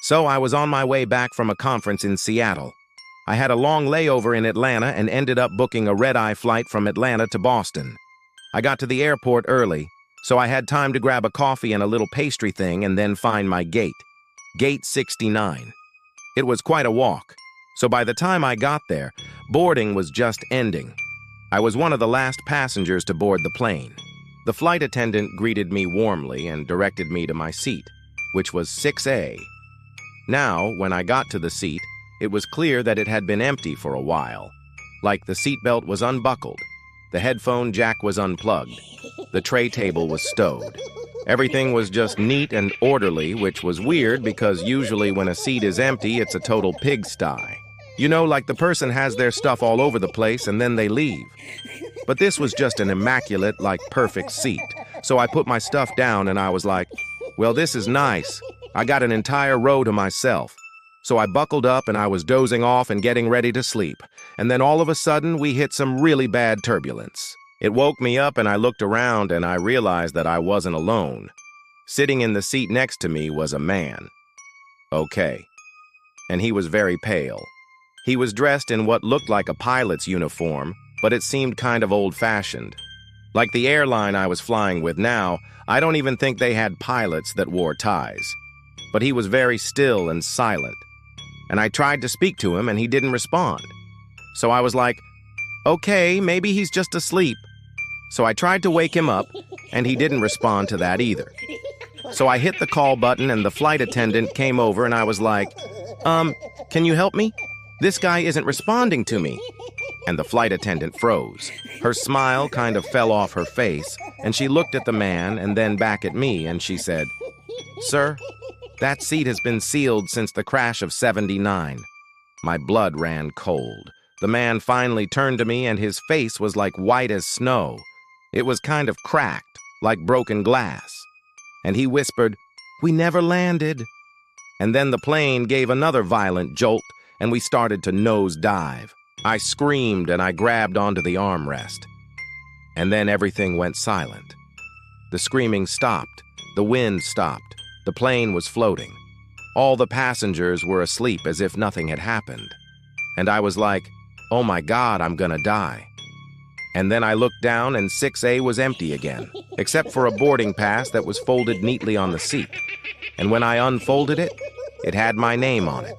So I was on my way back from a conference in Seattle. I had a long layover in Atlanta and ended up booking a red-eye flight from Atlanta to Boston. I got to the airport early, so I had time to grab a coffee and a little pastry thing and then find my gate. Gate 69. It was quite a walk, so by the time I got there, boarding was just ending. I was one of the last passengers to board the plane. The flight attendant greeted me warmly and directed me to my seat, which was 6A. Now, when I got to the seat, it was clear that it had been empty for a while. Like the seatbelt was unbuckled, the headphone jack was unplugged, the tray table was stowed. Everything was just neat and orderly, which was weird because usually when a seat is empty, it's a total pigsty. You know, like the person has their stuff all over the place and then they leave. But this was just an immaculate, like perfect seat. So I put my stuff down and I was like, well, this is nice. I got an entire row to myself. So I buckled up and I was dozing off and getting ready to sleep. And then all of a sudden, we hit some really bad turbulence. It woke me up and I looked around and I realized that I wasn't alone. Sitting in the seat next to me was a man. Okay. And he was very pale. He was dressed in what looked like a pilot's uniform, but it seemed kind of old-fashioned. Like the airline I was flying with now, I don't even think they had pilots that wore ties. But he was very still and silent. And I tried to speak to him and he didn't respond. So I was like, okay, maybe he's just asleep. So I tried to wake him up and he didn't respond to that either. So I hit the call button and the flight attendant came over and I was like, can you help me? This guy isn't responding to me. And the flight attendant froze. Her smile kind of fell off her face, and she looked at the man and then back at me, and she said, "Sir, that seat has been sealed since the crash of '79. My blood ran cold. The man finally turned to me, and his face was like white as snow. It was kind of cracked, like broken glass. And he whispered, "We never landed." And then the plane gave another violent jolt, and we started to nosedive. I screamed and I grabbed onto the armrest. And then everything went silent. The screaming stopped. The wind stopped. The plane was floating. All the passengers were asleep as if nothing had happened. And I was like, oh my God, I'm gonna die. And then I looked down and 6A was empty again, except for a boarding pass that was folded neatly on the seat. And when I unfolded it, it had my name on it.